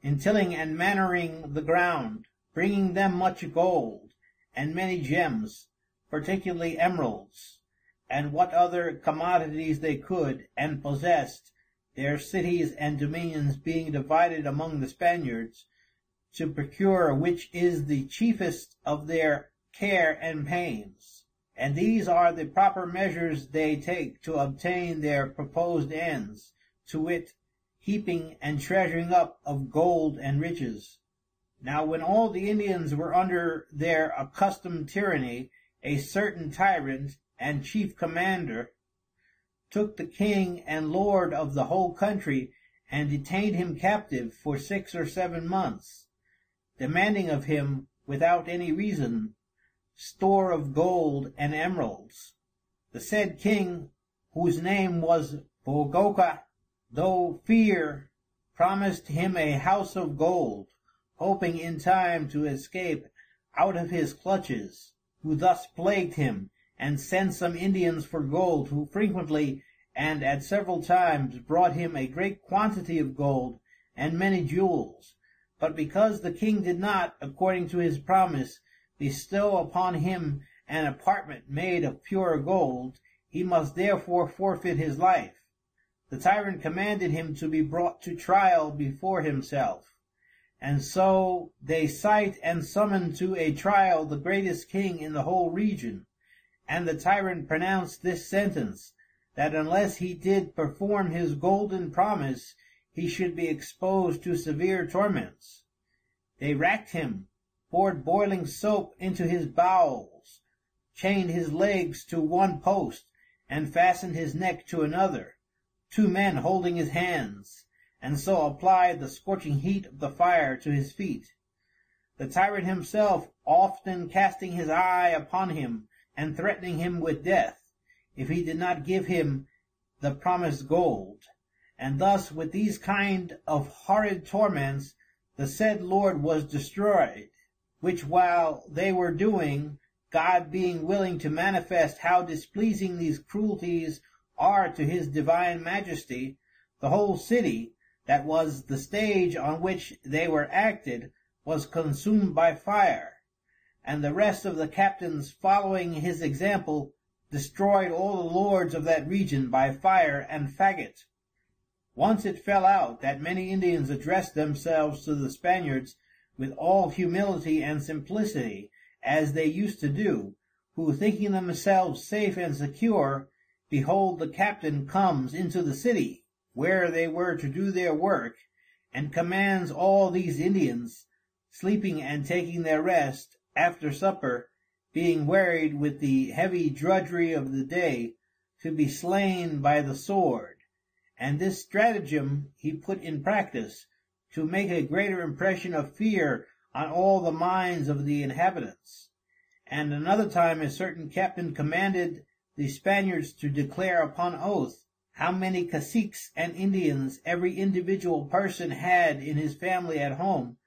in tilling and mannering the ground, bringing them much gold, and many gems, particularly emeralds, and what other commodities they could, and possessed, their cities and dominions being divided among the Spaniards, to procure which is the chiefest of their care and pains. And these are the proper measures they take to obtain their proposed ends, to wit, heaping and treasuring up of gold and riches. Now when all the Indians were under their accustomed tyranny, a certain tyrant and chief commander took the king and lord of the whole country and detained him captive for 6 or 7 months, demanding of him, without any reason, store of gold and emeralds. The said king, whose name was Bogoca, though fear, promised him a house of gold, hoping in time to escape out of his clutches, who thus plagued him, and sent some Indians for gold, who frequently and at several times brought him a great quantity of gold and many jewels. But because the king did not, according to his promise, bestow upon him an apartment made of pure gold, he must therefore forfeit his life. The tyrant commanded him to be brought to trial before himself, and so they cite and summon to a trial the greatest king in the whole region, and the tyrant pronounced this sentence, that unless he did perform his golden promise, he should be exposed to severe torments. They racked him, poured boiling soap into his bowels, chained his legs to one post, and fastened his neck to another, 2 men holding his hands, and so applied the scorching heat of the fire to his feet. The tyrant himself often casting his eye upon him, and threatening him with death, if he did not give him the promised gold. And thus with these kind of horrid torments the said lord was destroyed, which while they were doing, God being willing to manifest how displeasing these cruelties are to his divine majesty, the whole city, that was the stage on which they were acted, was consumed by fire, and the rest of the captains following his example destroyed all the lords of that region by fire and faggot. Once it fell out that many Indians addressed themselves to the Spaniards with all humility and simplicity, as they used to do, who thinking themselves safe and secure, behold the captain comes into the city, where they were to do their work, and commands all these Indians, sleeping and taking their rest, after supper, being wearied with the heavy drudgery of the day, to be slain by the sword. And this stratagem he put in practice, to make a greater impression of fear on all the minds of the inhabitants. And another time a certain captain commanded the Spaniards to declare upon oath how many caciques and Indians every individual person had in his family at home,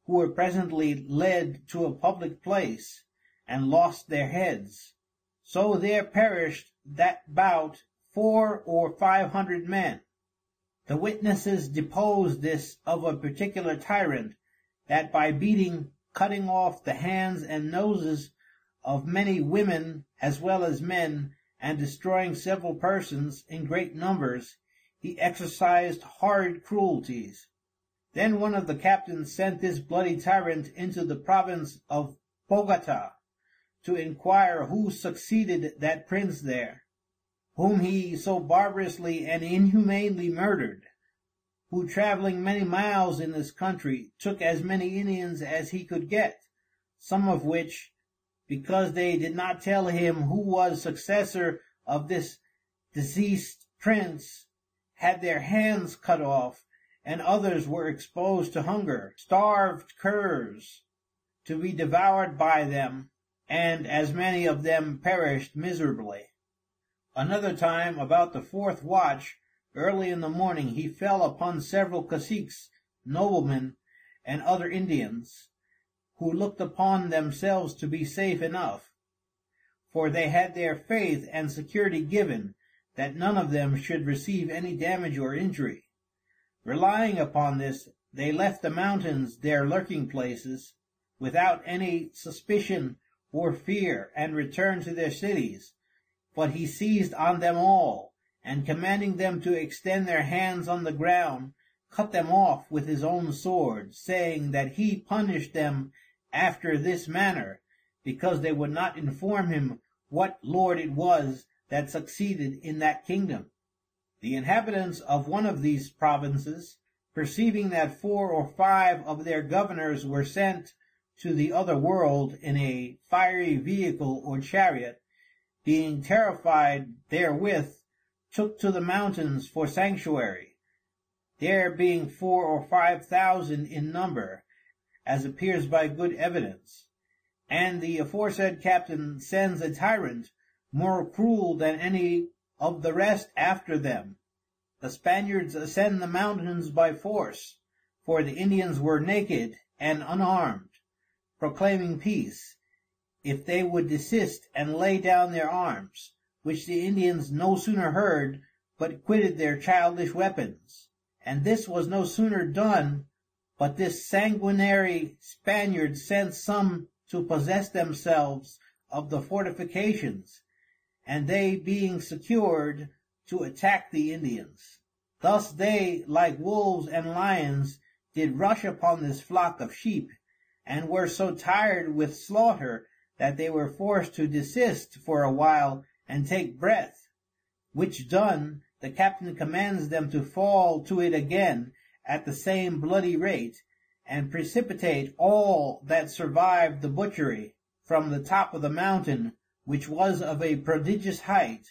who were presently led to a public place, and lost their heads. So there perished that bout 400 or 500 men. The witnesses deposed this of a particular tyrant, that by beating, cutting off the hands and noses of many women as well as men, and destroying several persons in great numbers, he exercised horrid cruelties. Then one of the captains sent this bloody tyrant into the province of Bogota, to inquire who succeeded that prince there, whom he so barbarously and inhumanely murdered, who traveling many miles in this country took as many Indians as he could get, some of which, because they did not tell him who was successor of this deceased prince, had their hands cut off, and others were exposed to hunger, starved curs, to be devoured by them, and as many of them perished miserably. Another time, about the 4th watch, early in the morning, he fell upon several caciques, noblemen, and other Indians, who looked upon themselves to be safe enough, for they had their faith and security given that none of them should receive any damage or injury. Relying upon this, they left the mountains their lurking places, without any suspicion or fear, and returned to their cities. But he seized on them all, and commanding them to extend their hands on the ground, cut them off with his own sword, saying that he punished them after this manner, because they would not inform him what lord it was that succeeded in that kingdom. The inhabitants of one of these provinces, perceiving that 4 or 5 of their governors were sent to the other world in a fiery vehicle or chariot, being terrified therewith, took to the mountains for sanctuary, there being 4 or 5,000 in number, as appears by good evidence. And the aforesaid captain sends a tyrant more cruel than any of the rest after them. The Spaniards ascend the mountains by force, for the Indians were naked and unarmed, proclaiming peace, if they would desist and lay down their arms, which the Indians no sooner heard, but quitted their childish weapons. And this was no sooner done, but this sanguinary Spaniard sent some to possess themselves of the fortifications, and they being secured, to attack the Indians. Thus they, like wolves and lions, did rush upon this flock of sheep, and were so tired with slaughter that they were forced to desist for a while and take breath, which done, the captain commands them to fall to it again at the same bloody rate, and precipitate all that survived the butchery from the top of the mountain, which was of a prodigious height.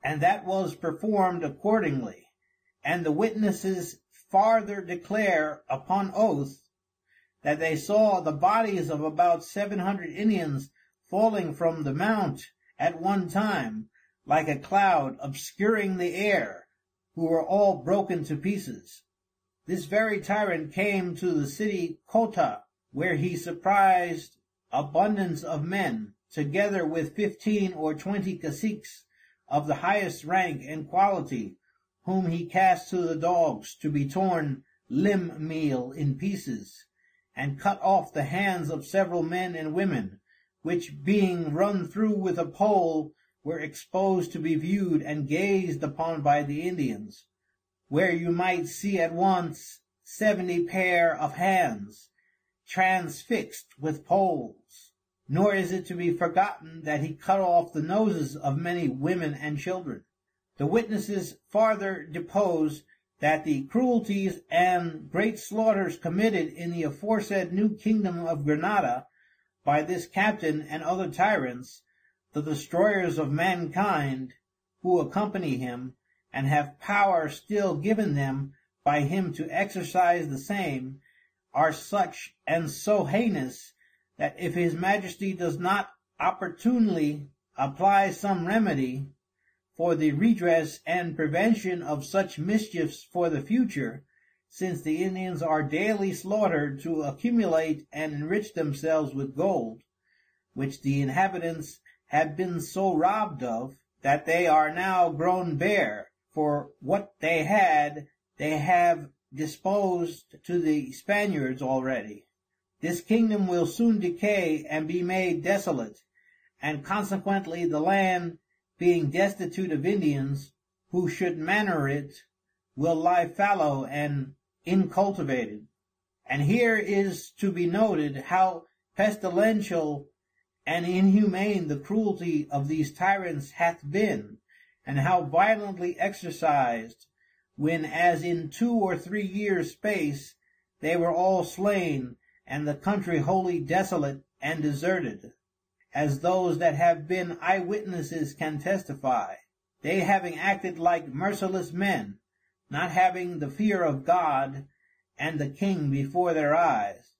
And that was performed accordingly. And the witnesses farther declare upon oath that they saw the bodies of about 700 Indians falling from the mount at one time, like a cloud obscuring the air, who were all broken to pieces. This very tyrant came to the city Cota, where he surprised abundance of men, together with 15 or 20 caciques of the highest rank and quality, whom he cast to the dogs to be torn limb-meal in pieces, and cut off the hands of several men and women, which being run through with a pole were exposed to be viewed and gazed upon by the Indians, where you might see at once 70 pair of hands transfixed with poles. Nor is it to be forgotten that he cut off the noses of many women and children. The witnesses farther depose that the cruelties and great slaughters committed in the aforesaid new kingdom of Granada by this captain and other tyrants, the destroyers of mankind, who accompany him, and have power still given them by him to exercise the same, are such and so heinous, that if his Majesty does not opportunely apply some remedy for the redress and prevention of such mischiefs for the future, since the Indians are daily slaughtered to accumulate and enrich themselves with gold, which the inhabitants have been so robbed of, that they are now grown bare, for what they had they have disposed to the Spaniards already. This kingdom will soon decay and be made desolate, and consequently the land, being destitute of Indians who should manure it, will lie fallow and incultivated. And here is to be noted how pestilential and inhumane the cruelty of these tyrants hath been, and how violently exercised, when as in 2 or 3 years space they were all slain, and the country wholly desolate and deserted, as those that have been eyewitnesses can testify, they having acted like merciless men, not having the fear of God and the king before their eyes,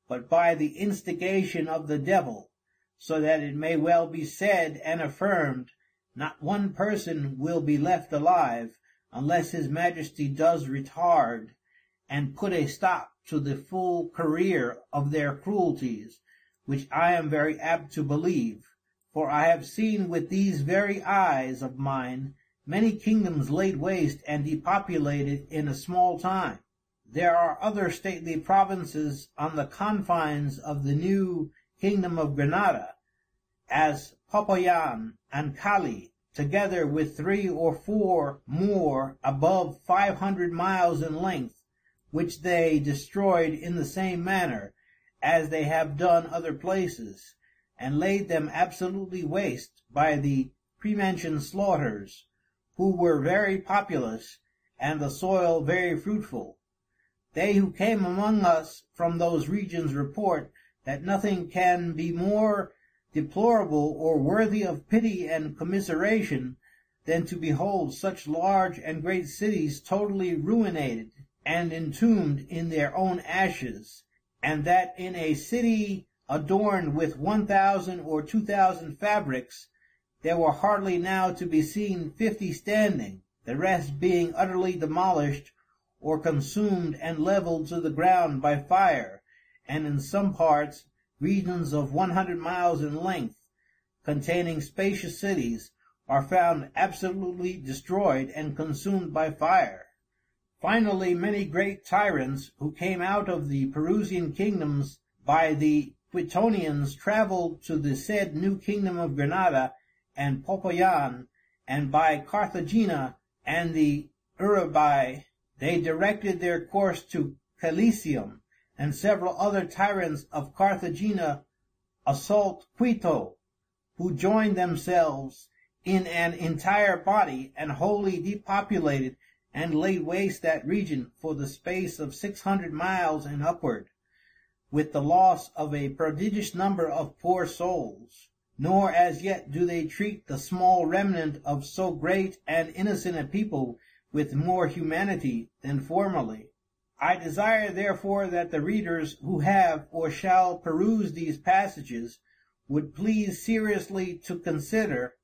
but by the instigation of the devil, so that it may well be said and affirmed, not one person will be left alive, unless his Majesty does retard and put a stop to the full career of their cruelties, which I am very apt to believe, for I have seen with these very eyes of mine many kingdoms laid waste and depopulated in a small time. there are other stately provinces on the confines of the new kingdom of Granada, as Popayan and Cali, together with 3 or 4 more above 500 miles in length, which they destroyed in the same manner as they have done other places, and laid them absolutely waste by the prementioned slaughters, who were very populous, and the soil very fruitful. They who came among us from those regions report that nothing can be more deplorable or worthy of pity and commiseration than to behold such large and great cities totally ruinated and entombed in their own ashes, and that in a city adorned with 1,000 or 2,000 fabrics, there were hardly now to be seen 50 standing, the rest being utterly demolished or consumed and leveled to the ground by fire, and in some parts, regions of 100 miles in length, containing spacious cities, are found absolutely destroyed and consumed by fire. Finally, many great tyrants who came out of the Perusian kingdoms by the Quitonians traveled to the said new kingdom of Granada and Popayan, and by Carthagena and the Uribai they directed their course to Calicium, and several other tyrants of Carthagena assault Quito, who joined themselves in an entire body and wholly depopulated and laid waste that region for the space of 600 miles and upward, with the loss of a prodigious number of poor souls. Nor as yet do they treat the small remnant of so great and innocent a people with more humanity than formerly. I desire therefore that the readers who have or shall peruse these passages would please seriously to consider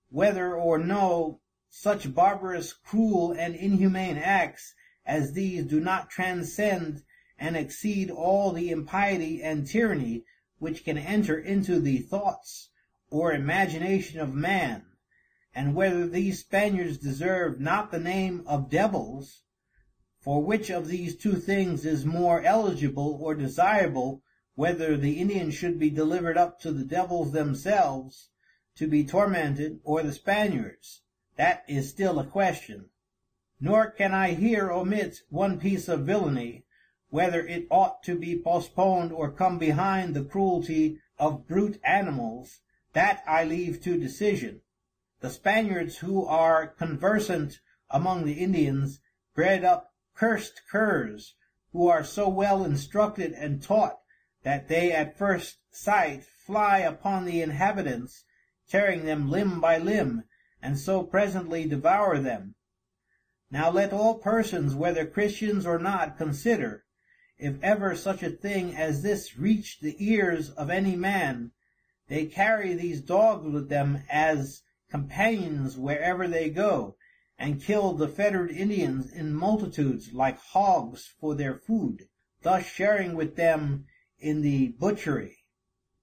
whether or no such barbarous, cruel, and inhumane acts as these do not transcend and exceed all the impiety and tyranny which can enter into the thoughts or imagination of man, and whether these Spaniards deserve not the name of devils. For which of these two things is more eligible or desirable, whether the Indians should be delivered up to the devils themselves to be tormented, or the Spaniards? That is still a question. Nor can I here omit one piece of villainy, whether it ought to be postponed or come behind the cruelty of brute animals, that I leave to decision. The Spaniards who are conversant among the Indians bred up cursed curs, who are so well instructed and taught that they at first sight fly upon the inhabitants, tearing them limb by limb, and so presently devour them. Now let all persons, whether Christians or not, consider, if ever such a thing as this reach the ears of any man, they carry these dogs with them as companions wherever they go, and kill the fettered Indians in multitudes like hogs for their food, thus sharing with them in the butchery.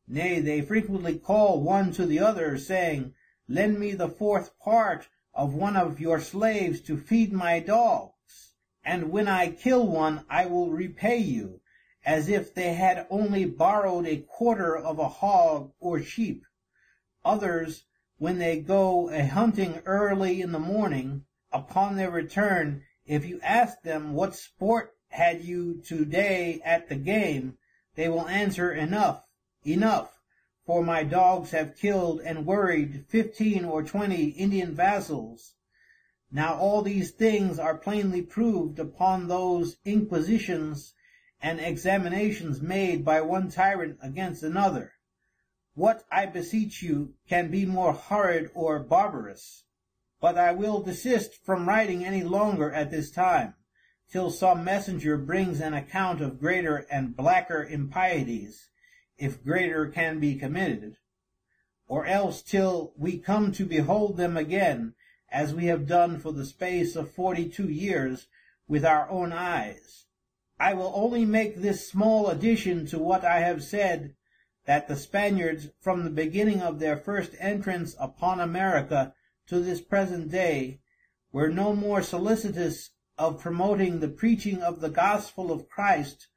Nay, they frequently call one to the other, saying, "Lend me the 4th part of one of your slaves to feed my dogs, and when I kill one I will repay you," as if they had only borrowed a quarter of a hog or sheep. Others, when they go a hunting early in the morning, upon their return, if you ask them what sport had you today at the game, they will answer, "Enough, enough, for my dogs have killed and worried 15 or 20 Indian vassals." Now all these things are plainly proved upon those inquisitions and examinations made by one tyrant against another. What, I beseech you, can be more horrid or barbarous? But I will desist from writing any longer at this time, till some messenger brings an account of greater and blacker impieties, if greater can be committed, or else till we come to behold them again, as we have done for the space of 42 years with our own eyes. I will only make this small addition to what I have said, that the Spaniards, from the beginning of their first entrance upon America to this present day, were no more solicitous of promoting the preaching of the Gospel of Christ